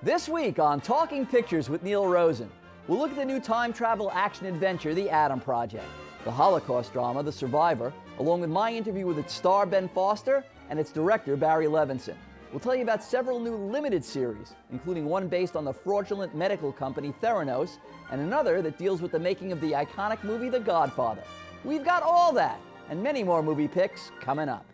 This week on Talking Pictures with Neil Rosen, we'll look at the new time travel action adventure, The Adam Project, the Holocaust drama, The Survivor, along with my interview with its star Ben Foster and its director Barry Levinson. We'll tell you about several new limited series, including one based on the fraudulent medical company Theranos, and another that deals with the making of the iconic movie The Godfather. We've got all that and many more movie picks coming up.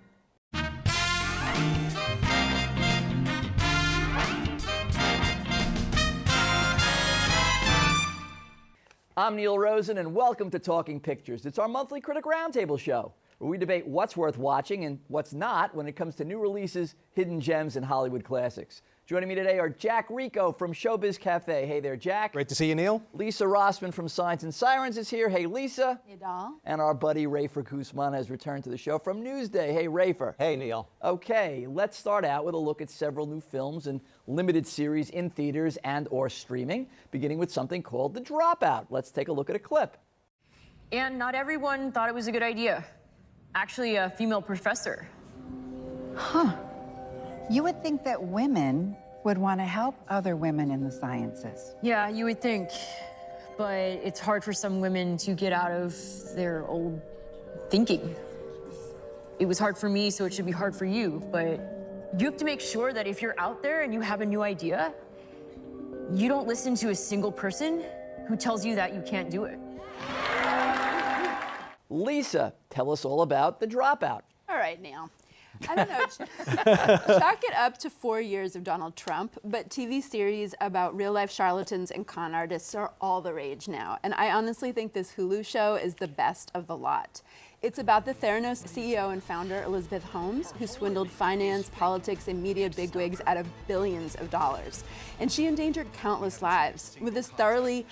I'm Neil Rosen, and welcome to Talking Pictures. It's our monthly Critic Roundtable show, where we debate what's worth watching and what's not when it comes to new releases, hidden gems, and Hollywood classics. Joining me today are Jack Rico from Showbiz Cafe. Hey there, Jack. Great to see you, Neil. Lisa Rosman from Signs and Sirens is here. Hey, Lisa. Hey, doll. And our buddy Rafer Guzman has returned to the show from Newsday. Hey, Rafer. Hey, Neil. Okay, let's start out with a look at several new films and limited series in theaters and or streaming, beginning with something called The Dropout. Let's take a look at a clip. And not everyone thought it was a good idea. Actually, a female professor. Huh. You would think that women would want to help other women in the sciences. Yeah, you would think. But it's hard for some women to get out of their old thinking. It was hard for me, so it should be hard for you. But you have to make sure that if you're out there and you have a new idea, you don't listen to a single person who tells you that you can't do it. Lisa, tell us all about The Dropout. All right, Neil. I don't know. Chalk it up to 4 years of Donald Trump, but TV series about real-life charlatans and con artists are all the rage now. And I honestly think this Hulu show is the best of the lot. It's about the Theranos CEO and founder, Elizabeth Holmes, who swindled finance, politics, and media bigwigs out of billions of dollars. And she endangered countless lives with this thoroughly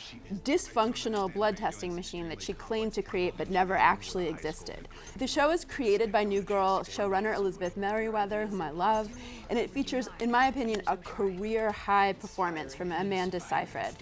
dysfunctional blood testing machine that she claimed to create but never actually existed. The show is created by New Girl showrunner Elizabeth Merriweather, whom I love, and it features, in my opinion, a career-high performance from Amanda Seyfried.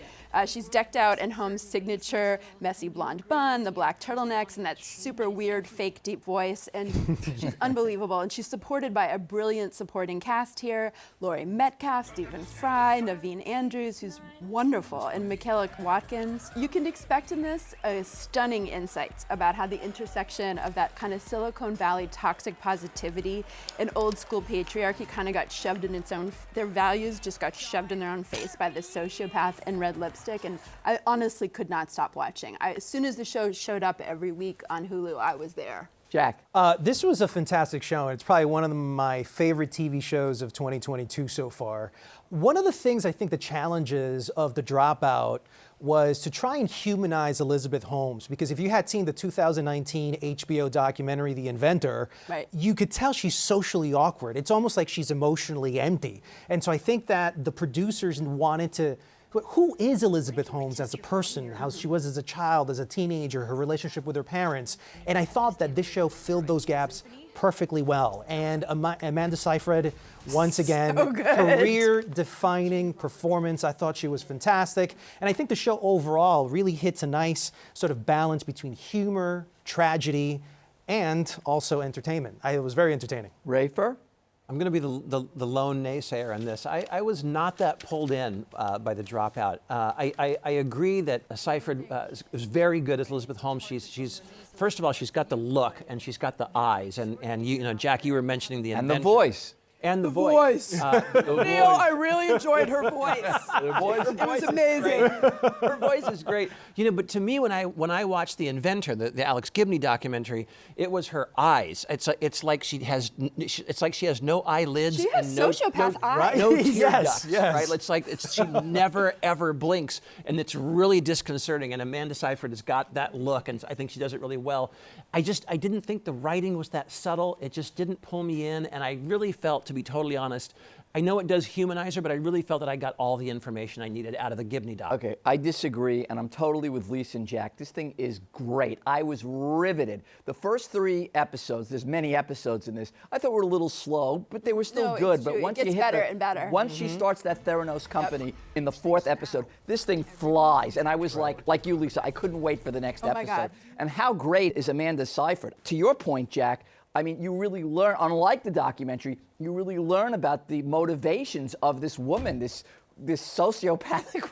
She's decked out in Holmes' signature messy blonde bun, the black turtlenecks, and that super weird fake deep voice, and she's unbelievable. And she's supported by a brilliant supporting cast here: Laurie Metcalf, Stephen Fry, Naveen Andrews, who's wonderful, and Michaela Watkins. You can expect in this stunning insights about how the intersection of that kind of Silicon Valley toxic positivity and old school patriarchy kind of got shoved in its own, their values just got shoved in their own face by this sociopath in red lipstick. And I honestly could not stop watching. As soon as the show showed up every week on Hulu, I was there. Jack. This was a fantastic show, and it's probably one of my favorite TV shows of 2022 so far. One of the things I think the challenges of The Dropout was to try and humanize Elizabeth Holmes, because if you had seen the 2019 HBO documentary, The Inventor, right, you could tell she's socially awkward. It's almost like she's emotionally empty. And so I think that the producers wanted to, who is Elizabeth Holmes as a person, how she was as a child, as a teenager, her relationship with her parents. And I thought that this show filled those gaps perfectly well. And Amanda Seyfried, once again, career-defining performance. I thought she was fantastic. And I think the show overall really hits a nice sort of balance between humor, tragedy, and also entertainment. It was very entertaining. Rafer? I'm going to be the lone naysayer on this. I was not that pulled in by The Dropout. I agree that Seyfried is very good as Elizabeth Holmes. She's first of all, she's got the look and she's got the eyes, and you know, Jack, you were mentioning the and the voice. And the voice. Neil, I really enjoyed her voice. It was amazing. Her voice is great. You know, but to me, when I watched The Inventor, the Alex Gibney documentary, it was her eyes. It's like she has no eyelids. She has and no sociopath eyes. No tear Yes, ducts, yes. right? She never ever blinks, and it's really disconcerting. And Amanda Seyfried has got that look, and I think she does it really well. I didn't think the writing was that subtle. It just didn't pull me in, and I really felt, to be totally honest, I know it does humanize her, but I really felt that I got all the information I needed out of the Gibney doc. Okay, I disagree, and I'm totally with Lisa and Jack. This thing is great. I was riveted. The first 3 episodes, there's many episodes in this, I thought were a little slow, but they were still good. It's but true. once It gets you hit better and better. Once she starts that Theranos company in the 4th episode, this thing flies. And I was like you, Lisa, I couldn't wait for the next episode. My God. And how great is Amanda Seyfried? To your point, Jack, I mean, you really learn, unlike the documentary, you really learn about the motivations of this woman, this this sociopathic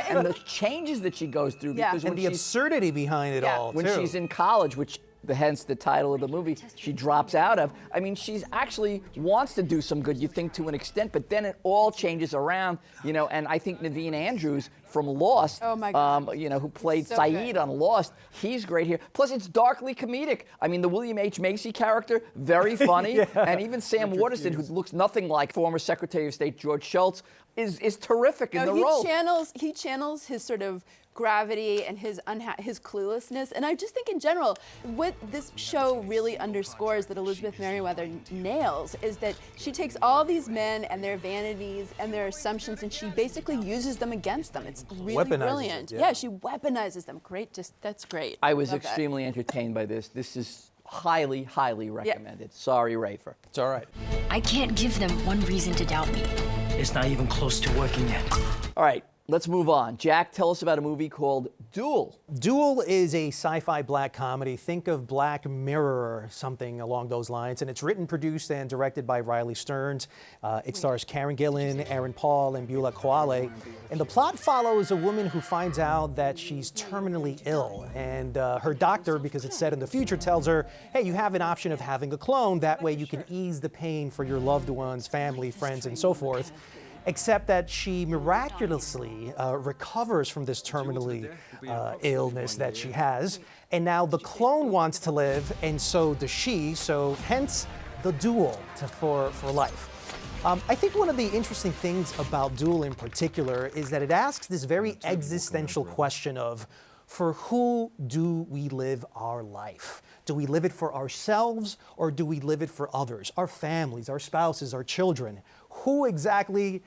and the changes that she goes through. Yeah. Because And when the she's, absurdity behind it all, when too. she's in college, which hence the title of the movie, she drops out of. I mean, she's actually wants to do some good, you think, to an extent, but then it all changes around, you know, and I think Naveen Andrews from Lost, Oh my God. you know, who played So Saeed good. on Lost, he's great here. Plus, it's darkly comedic. I mean, the William H. Macy character, very funny, and even Sam Waterston, who looks nothing like former Secretary of State George Shultz, is terrific in the role. He channels his sort of gravity and his cluelessness, and I just think in general what this show really underscores that Elizabeth Merriweather nails is that she takes all these men and their vanities and their assumptions and she basically uses them against them. It's really Weaponizes brilliant. it, yeah. She weaponizes them. Great, that's great. I was Love that. extremely entertained by this. This is highly, highly recommended. Sorry, Rafer. It's all right. I can't give them one reason to doubt me. It's not even close to working yet. All right, let's move on. Jack, tell us about a movie called Duel. Duel is a sci-fi black comedy. Think of Black Mirror or something along those lines. And it's written, produced, and directed by Riley Stearns. It stars Karen Gillan, Aaron Paul, and Beulah Koale. And the plot follows a woman who finds out that she's terminally ill. And her doctor, because it's set in the future, tells her, hey, you have an option of having a clone. That way you can ease the pain for your loved ones, family, friends, and so forth. Except that she miraculously recovers from this terminally illness that she has. And now the clone wants to live, and so does she, so hence the duel for life. I think one of the interesting things about Duel in particular is that it asks this very existential question of, for who do we live our life? Do we live it for ourselves, or do we live it for others? Our families, our spouses, our children. Who exactly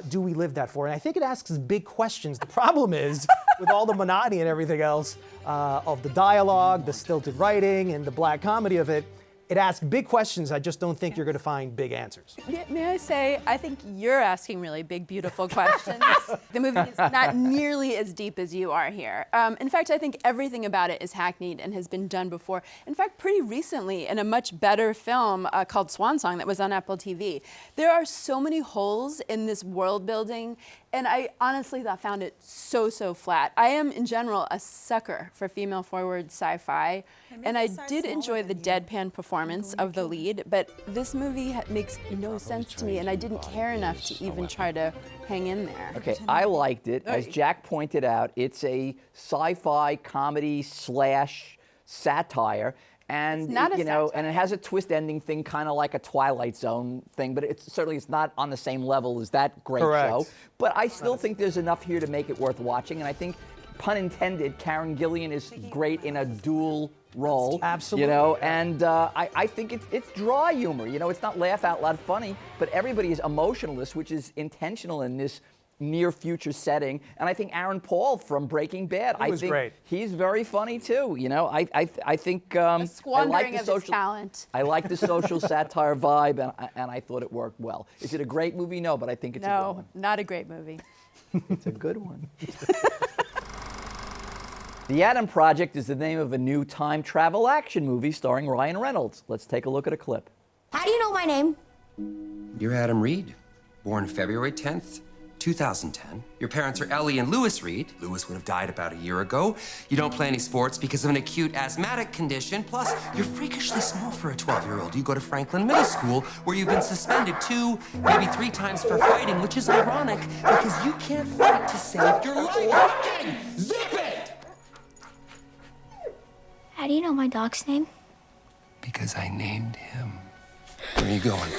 do we live that for? And I think it asks big questions. The problem is, with all the monotony and everything else of the dialogue, the stilted writing, and the black comedy of it, it asks big questions. I just don't think you're going to find big answers. May I say, I think you're asking really big, beautiful questions. The movie is not nearly as deep as you are here. In fact, I think everything about it is hackneyed and has been done before. In fact, pretty recently, in a much better film called Swan Song that was on Apple TV. There are so many holes in this world building, and I honestly found it so flat. I am, in general, a sucker for female-forward sci-fi, and I did enjoy the deadpan performance of the lead, but this movie makes no sense to me, and I didn't care enough to even try to hang in there. Okay, I liked it. As Jack pointed out, it's a sci-fi comedy / satire. And It's not a you know, satire. and it has a twist ending thing, kind of like a Twilight Zone thing, but it's not on the same level as that great Correct. show. But I still think there's enough here to make it worth watching, and I think, pun intended, Karen Gillan is great in a dual role. Absolutely. You know, and I think it's dry humor. You know, it's not laugh out loud funny, but everybody is emotionless, which is intentional in this near future setting. And I think Aaron Paul from Breaking Bad, He was great. He's very funny too. You know, I think I Squandering like the of his social talent. I like the social satire vibe, and I thought it worked well. Is it a great movie? No, but I think it's a good No, one. not a great movie. It's a good one. The Adam Project is the name of a new time travel action movie starring Ryan Reynolds. Let's take a look at a clip. How do you know my name? You're Adam Reed, born February 10th, 2010. Your parents are Ellie and Lewis Reed. Lewis would have died about a year ago. You don't play any sports because of an acute asthmatic condition. Plus, you're freakishly small for a 12-year-old. You go to Franklin Middle School, where you've been suspended 2, maybe 3 times for fighting, which is ironic because you can't fight to save your life. Zip it! How do you know my dog's name? Because I named him. Where are you going?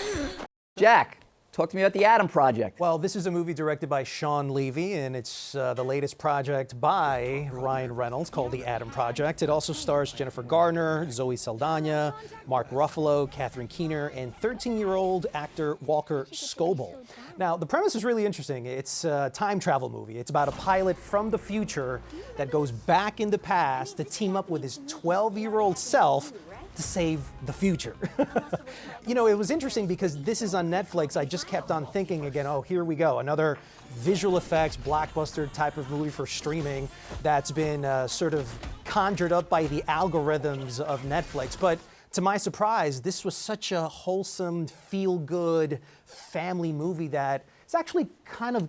Jack, talk to me about The Adam Project. Well, this is a movie directed by Sean Levy, and it's the latest project by Ryan Reynolds called The Adam Project. It also stars Jennifer Garner, Zoe Saldana, Mark Ruffalo, Catherine Keener, and 13-year-old actor Walker Scoble. Now, the premise is really interesting. It's a time travel movie. It's about a pilot from the future that goes back in the past to team up with his 12-year-old self to save the future. You know, it was interesting because this is on Netflix. I just kept on thinking again, oh, here we go. Another visual effects, blockbuster type of movie for streaming that's been sort of conjured up by the algorithms of Netflix. But to my surprise, this was such a wholesome, feel-good family movie that it's actually kind of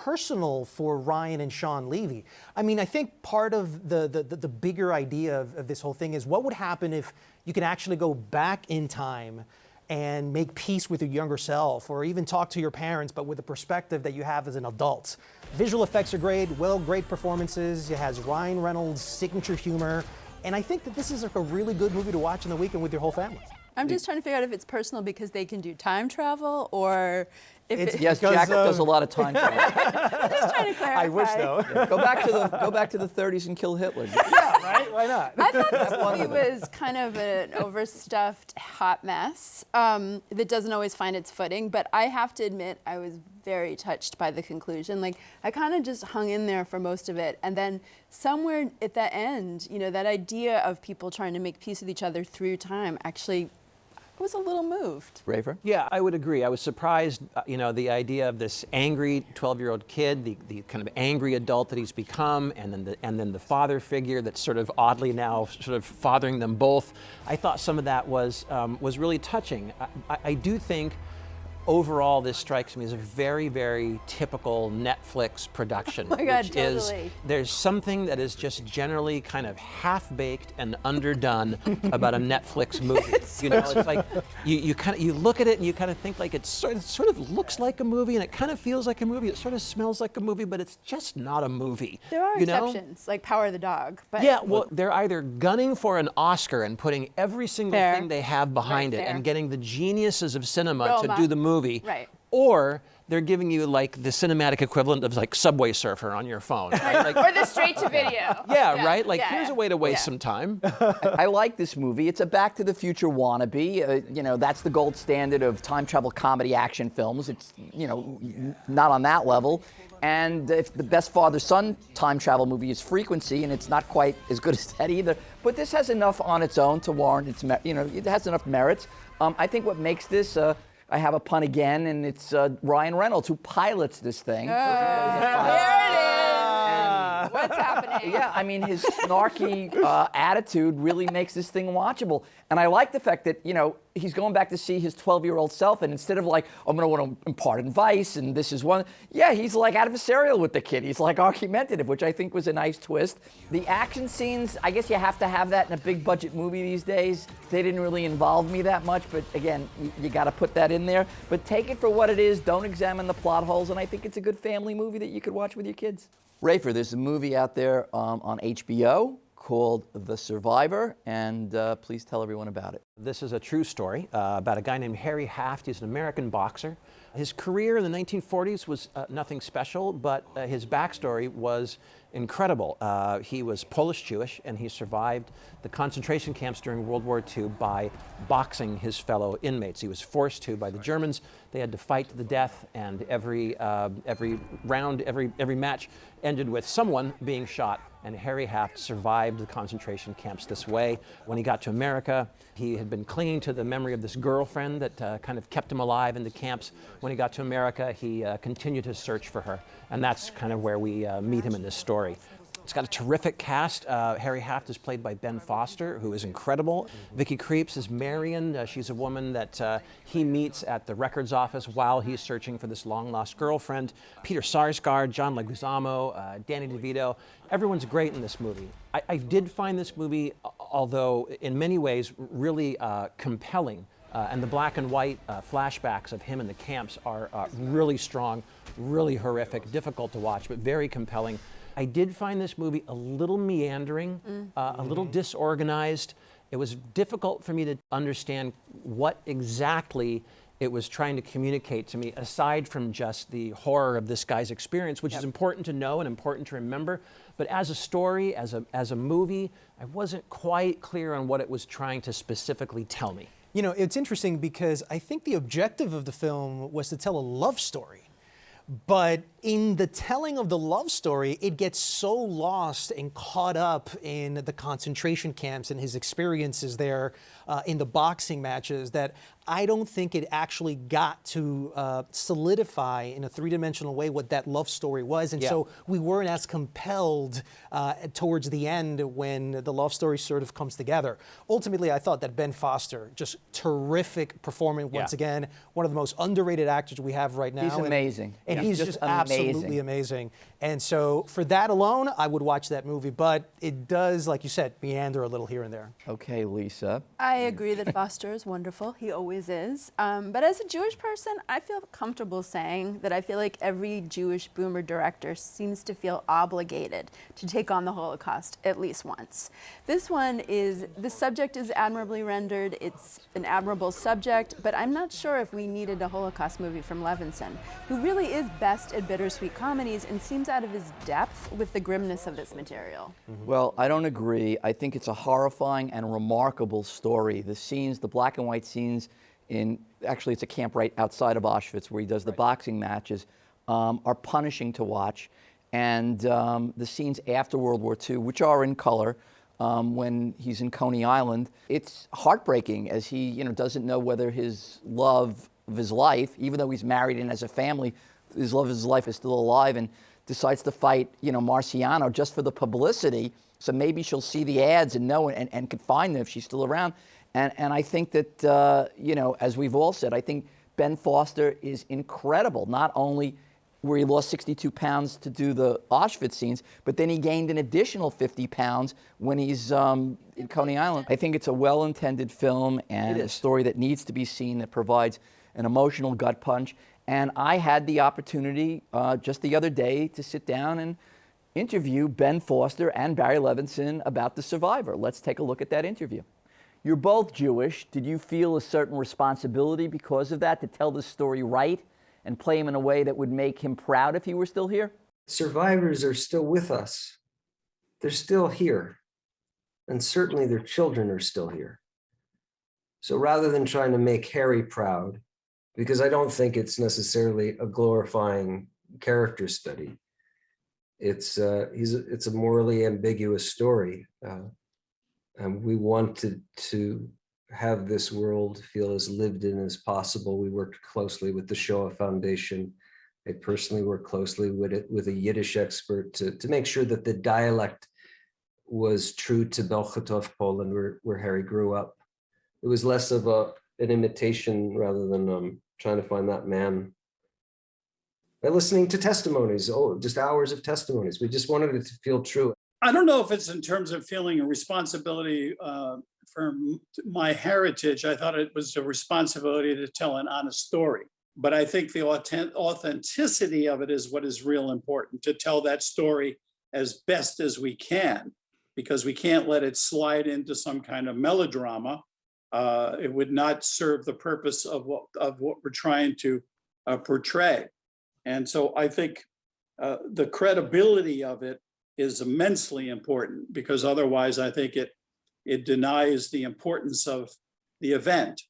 personal for Ryan and Sean Levy. I mean, I think part of the bigger idea of this whole thing is what would happen if you could actually go back in time and make peace with your younger self, or even talk to your parents, but with the perspective that you have as an adult. Visual effects are great, great performances. It has Ryan Reynolds' signature humor, and I think that this is like a really good movie to watch in the weekend with your whole family. I'm just trying to figure out if it's personal because they can do time travel, or if Yes, Jack does a lot of time travel. I'm just trying to clarify. I wish, though. Yeah, go back to the 30s and kill Hitler. Yeah, right? Why not? I thought this movie was kind of an overstuffed hot mess that doesn't always find its footing, but I have to admit I was very touched by the conclusion. Like, I kind of just hung in there for most of it, and then somewhere at the end, you know, that idea of people trying to make peace with each other through time actually was a little moved. Rafer? Yeah, I would agree. I was surprised, the idea of this angry 12-year-old kid, the kind of angry adult that he's become, and then the father figure that's sort of oddly now sort of fathering them both. I thought some of that was really touching. I do think overall this strikes me as a very, very typical Netflix production. Oh my God, which totally. There's something that is just generally kind of half-baked and underdone about a Netflix movie. It's like you look at it and you kind of think like it sort of looks like a movie and it kind of feels like a movie. It sort of smells like a movie, but it's just not a movie. There are you know? exceptions, like Power of the Dog. But Yeah, well, they're either gunning for an Oscar and putting every single Fair. thing they have behind Right, it fair. and getting the geniuses of cinema Roma. to do the movie. Right. Or they're giving you like the cinematic equivalent of like Subway Surfer on your phone. Right? Like, or the straight to video. yeah, right? Like, yeah, here's yeah. a way to waste Yeah. some time. I like this movie. It's a Back to the Future wannabe. That's the gold standard of time travel comedy action films. It's, not on that level. And if the best father-son time travel movie is Frequency, and it's not quite as good as that either. But this has enough on its own to warrant its, it has enough merits. I think what makes this, I have a pun again, and it's Ryan Reynolds who pilots this thing. There it is. What's happening? Yeah, I mean, his snarky attitude really makes this thing watchable. And I like the fact that, he's going back to see his 12-year-old self, and instead of like, I'm going to want to impart advice, and this is one, yeah, he's like adversarial with the kid. He's like argumentative, which I think was a nice twist. The action scenes, I guess you have to have that in a big budget movie these days. They didn't really involve me that much, but again, you got to put that in there. But take it for what it is. Don't examine the plot holes, and I think it's a good family movie that you could watch with your kids. Rafer, there's a movie out there on HBO called The Survivor, and please tell everyone about it. This is a true story about a guy named Harry Haft. He's an American boxer. His career in the 1940s was nothing special, but his backstory was incredible. He was Polish-Jewish, and he survived the concentration camps during World War II by boxing his fellow inmates. He was forced to by the Germans. They had to fight to the death, and every round, every match ended with someone being shot. And Harry Haft survived the concentration camps this way. When he got to America, he had been clinging to the memory of this girlfriend that kind of kept him alive in the camps. When he got to America, he continued his search for her. And that's kind of where we meet him in this story. It's got a terrific cast. Harry Haft is played by Ben Foster, who is incredible. Vicky Krieps is Marion. She's a woman that he meets at the records office while he's searching for this long-lost girlfriend. Peter Sarsgaard, John Leguizamo, Danny DeVito. Everyone's great in this movie. I did find this movie, although in many ways really compelling. And the black and white flashbacks of him in the camps are really strong, really horrific, difficult to watch, but very compelling. I did find this movie a little meandering, a little disorganized. It was difficult for me to understand what exactly it was trying to communicate to me, aside from just the horror of this guy's experience, which is important to know and important to remember. But as a story, as a movie, I wasn't quite clear on what it was trying to specifically tell me. It's interesting because I think the objective of the film was to tell a love story. But in the telling of the love story, it gets so lost and caught up in the concentration camps and his experiences there in the boxing matches that I don't think it actually got to solidify in a three-dimensional way what that love story was. And so we weren't as compelled towards the end when the love story sort of comes together. Ultimately, I thought that Ben Foster, just terrific performance once again, one of the most underrated actors we have right now. He's amazing. And he's just absolutely amazing. And so for that alone, I would watch that movie. But it does, like you said, meander a little here and there. Okay, Lisa. I agree that Foster is wonderful. He always is. But as a Jewish person, I feel comfortable saying that I feel like every Jewish boomer director seems to feel obligated to take on the Holocaust at least once. This subject is admirably rendered. It's an admirable subject, but I'm not sure if we needed a Holocaust movie from Levinson, who really is best at bittersweet comedies and seems out of his depth with the grimness of this material. Well, I don't agree. I think it's a horrifying and remarkable story. The scenes, the black and white scenes actually it's a camp right outside of Auschwitz where he does the boxing matches, are punishing to watch. And the scenes after World War II, which are in color, when he's in Coney Island, it's heartbreaking as he doesn't know whether his love of his life, even though he's married and has a family, his love of his life is still alive, and decides to fight, Marciano just for the publicity. So maybe she'll see the ads and know and could find them if she's still around. And I think that, as we've all said, I think Ben Foster is incredible. Not only where he lost 62 pounds to do the Auschwitz scenes, but then he gained an additional 50 pounds when he's in Coney Island. I think it's a well-intended film and a story that needs to be seen, that provides an emotional gut punch. And I had the opportunity just the other day to sit down and interview Ben Foster and Barry Levinson about The Survivor. Let's take a look at that interview. You're both Jewish. Did you feel a certain responsibility because of that to tell the story right and play him in a way that would make him proud if he were still here? Survivors are still with us. They're still here. And certainly their children are still here. So rather than trying to make Harry proud, because I don't think it's necessarily a glorifying character study, it's a morally ambiguous story. And we wanted to have this world feel as lived in as possible. We worked closely with the Shoah Foundation. I personally worked closely with a Yiddish expert to make sure that the dialect was true to Bełchatów, Poland, where Harry grew up. It was less of an imitation rather than trying to find that man by listening to testimonies, just hours of testimonies. We just wanted it to feel true. I don't know if it's in terms of feeling a responsibility for my heritage. I thought it was a responsibility to tell an honest story. But I think the authenticity of it is what is real important, to tell that story as best as we can, because we can't let it slide into some kind of melodrama. It would not serve the purpose of what we're trying to portray. And so I think the credibility of it is immensely important, because otherwise I think it denies the importance of the event.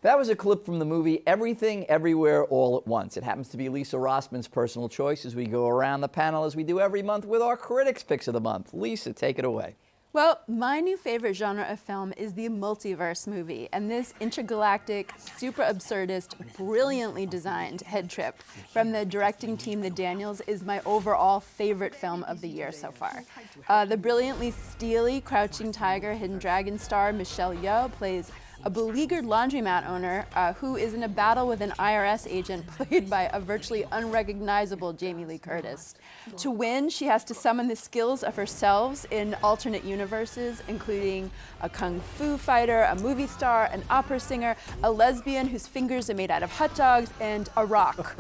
That was a clip from the movie Everything, Everywhere, All at Once. It happens to be Lisa Rosman's personal choice as we go around the panel as we do every month with our Critics' Picks of the Month. Lisa, take it away. Well, my new favorite genre of film is the multiverse movie, and this intergalactic, super absurdist, brilliantly designed head trip from the directing team, the Daniels, is my overall favorite film of the year so far. The brilliantly steely Crouching Tiger, Hidden Dragon star Michelle Yeoh plays a beleaguered laundromat owner who is in a battle with an IRS agent played by a virtually unrecognizable Jamie Lee Curtis. To win, she has to summon the skills of herself in alternate universes, including a kung fu fighter, a movie star, an opera singer, a lesbian whose fingers are made out of hot dogs, and a rock.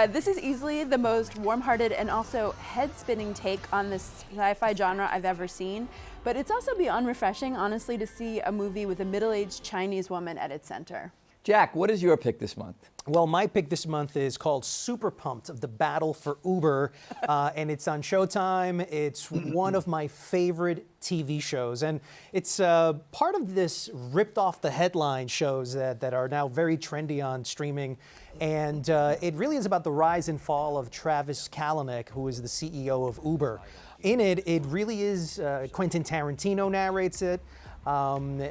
This is easily the most warm-hearted and also head-spinning take on this sci-fi genre I've ever seen. But it's also beyond refreshing, honestly, to see a movie with a middle-aged Chinese woman at its center. Jack, what is your pick this month? Well, my pick this month is called Super Pumped of the Battle for Uber, and it's on Showtime. It's one of my favorite TV shows, and it's part of this ripped off the headline shows that are now very trendy on streaming, and it really is about the rise and fall of Travis Kalanick, who is the CEO of Uber. In it, it really is, Quentin Tarantino narrates it,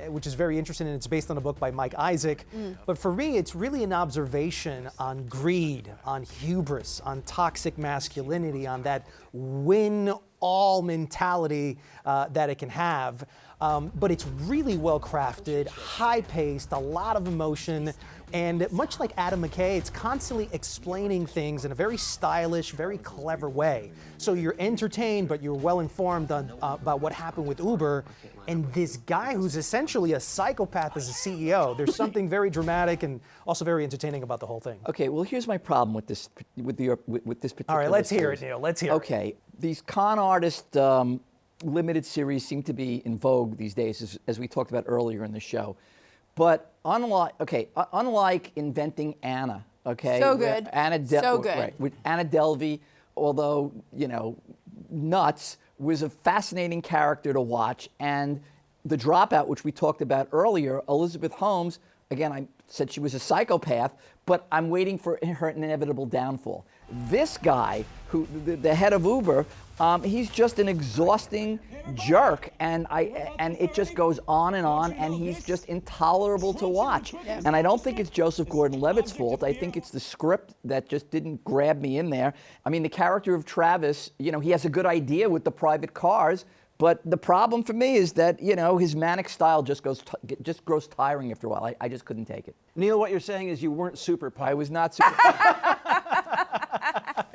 which is very interesting, and it's based on a book by Mike Isaac. But for me, it's really an observation on greed, on hubris, on toxic masculinity, on that win-all mentality that it can have. But it's really well crafted, high-paced, a lot of emotion, and much like Adam McKay, it's constantly explaining things in a very stylish, very clever way. So you're entertained, but you're well informed on, about what happened with Uber. And this guy who's essentially a psychopath as a CEO, there's something very dramatic and also very entertaining about the whole thing. Okay, well, here's my problem with this particular. All right, let's hear series. it, Neil. Let's hear it. Okay, these con artist limited series seem to be in vogue these days, as we talked about earlier in the show. But unlike Inventing Anna, okay, So good. So good. Right, with Anna Delvey, although nuts, was a fascinating character to watch. And The Dropout, which we talked about earlier, Elizabeth Holmes, again, I said she was a psychopath, but I'm waiting for her inevitable downfall. This guy, who the head of Uber, he's just an exhausting jerk, and it just goes on, and he's just intolerable to watch. And I don't think it's Joseph Gordon-Levitt's fault. I think it's the script that just didn't grab me in there. I mean, the character of Travis, he has a good idea with the private cars, but the problem for me is that, his manic style just grows tiring after a while. I just couldn't take it. Neil, what you're saying is you weren't super pumped. I was not super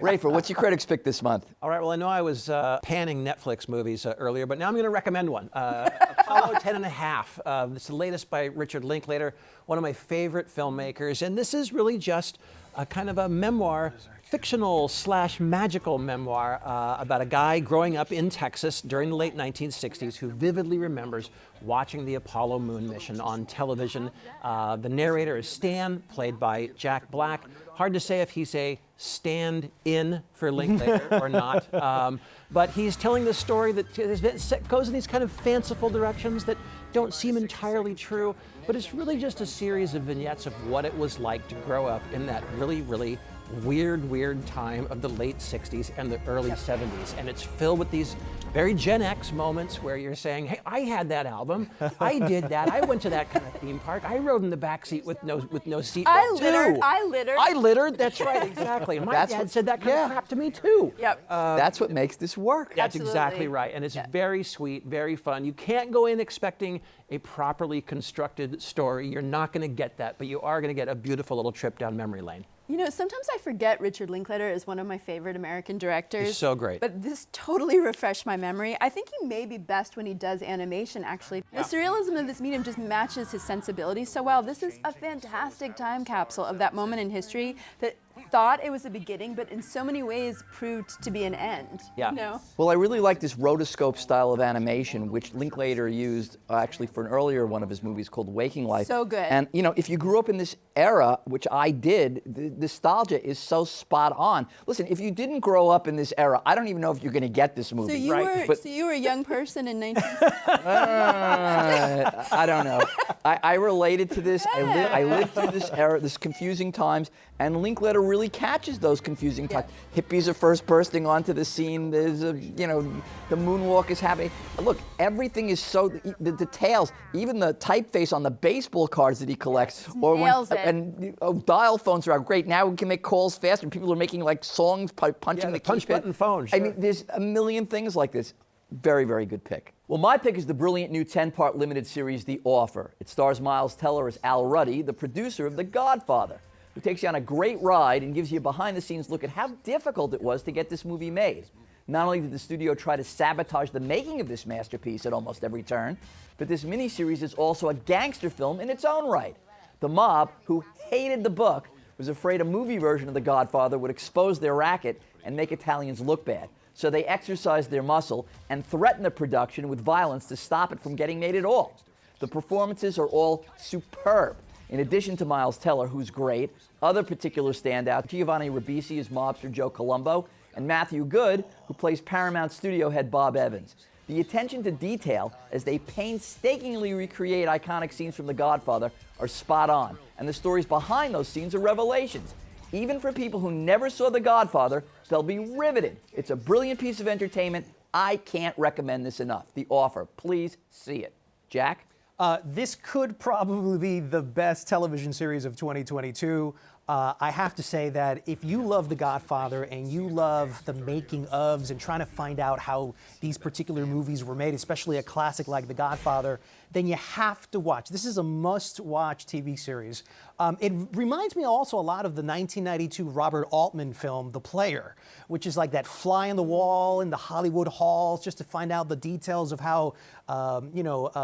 Rafer, what's your Critic's pick this month? All right, well, I know I was panning Netflix movies earlier, but now I'm going to recommend one. Apollo 10.5. It's the latest by Richard Linklater, one of my favorite filmmakers. And this is really just a kind of a memoir, fictional / magical memoir about a guy growing up in Texas during the late 1960s who vividly remembers watching the Apollo moon mission on television. The narrator is Stan, played by Jack Black. Hard to say if he's a stand-in for Linklater or not, but he's telling this story that goes in these kind of fanciful directions that don't seem entirely true, but it's really just a series of vignettes of what it was like to grow up in that really, really weird time of the late 60s and the early 70s. And it's filled with these very Gen X moments where you're saying, hey, I had that album. I did that. I went to that kind of theme park. I rode in the back seat with no seatbelt too. I littered. That's right, exactly. And my dad said that kind of crap to me too. Yep. That's what makes this work. That's exactly right. And it's very sweet, very fun. You can't go in expecting a properly constructed story. You're not going to get that, but you are going to get a beautiful little trip down memory lane. Sometimes I forget Richard Linklater is one of my favorite American directors. He's so great. But this totally refreshed my memory. I think he may be best when he does animation, actually. The surrealism of this medium just matches his sensibility so well. This is a fantastic time capsule of that moment in history that thought it was a beginning, but in so many ways proved to be an end. Yeah. Well, I really like this rotoscope style of animation, which Linklater used actually for an earlier one of his movies called Waking Life. So good. And if you grew up in this era, which I did, the nostalgia is so spot on. Listen, if you didn't grow up in this era, I don't even know if you're going to get this movie. So you were a young person in 1960. I don't know. I related to this. I lived through this era, this confusing times, and Linklater really catches those confusing times. Hippies are first bursting onto the scene. There's the moonwalk is happening. Look, everything is so, the details, even the typeface on the baseball cards that he collects. And dial phones are great. Now we can make calls faster. People are making songs by punching the punch button phones. I mean, there's a million things like this. Very, very good pick. Well, my pick is the brilliant new 10-part limited series, The Offer. It stars Miles Teller as Al Ruddy, the producer of The Godfather, who takes you on a great ride and gives you a behind-the-scenes look at how difficult it was to get this movie made. Not only did the studio try to sabotage the making of this masterpiece at almost every turn, but this miniseries is also a gangster film in its own right. The mob, who hated the book, was afraid a movie version of The Godfather would expose their racket and make Italians look bad. so they exercise their muscle and threaten the production with violence to stop it from getting made at all. The performances are all superb. In addition to Miles Teller, who's great, other particular standouts, Giovanni Ribisi as mobster Joe Colombo, and Matthew Good, who plays Paramount studio head Bob Evans. The attention to detail as they painstakingly recreate iconic scenes from The Godfather are spot on, and the stories behind those scenes are revelations. Even for people who never saw The Godfather, they'll be riveted. It's a brilliant piece of entertainment. I can't recommend this enough. The Offer. Please see it. Jack? This could probably be the best television series of 2022. I have to say that if you love The Godfather and you love the making ofs and trying to find out how these particular movies were made, especially a classic like The Godfather, then you have to watch. This is a must-watch TV series. It reminds me also a lot of the 1992 Robert Altman film, The Player, which is like that fly on the wall in the Hollywood halls just to find out the details of how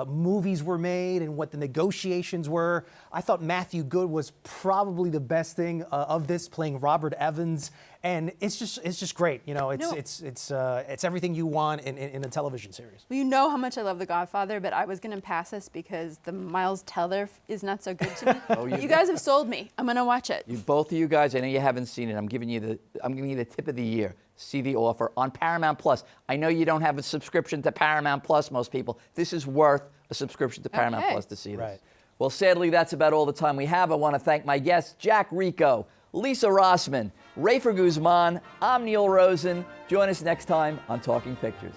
movies were made and what the negotiations were. I thought Matthew Good was probably the best thing of this, playing Robert Evans, and it's just great. You know, it's everything you want in a television series. Well, you know how much I love The Godfather, but I was going to pass this because the Miles Teller is not so good to me. Oh, you guys have sold me. I'm going to watch it. Both of you guys, I know you haven't seen it. I'm giving you the tip of the year. See The Offer on Paramount Plus. I know you don't have a subscription to Paramount Plus, most people. This is worth a subscription to Paramount Plus to see this. Right. Well, sadly, that's about all the time we have. I want to thank my guests, Jack Rico, Lisa Rosman, Rafer Guzman. I'm Neil Rosen. Join us next time on Talking Pictures.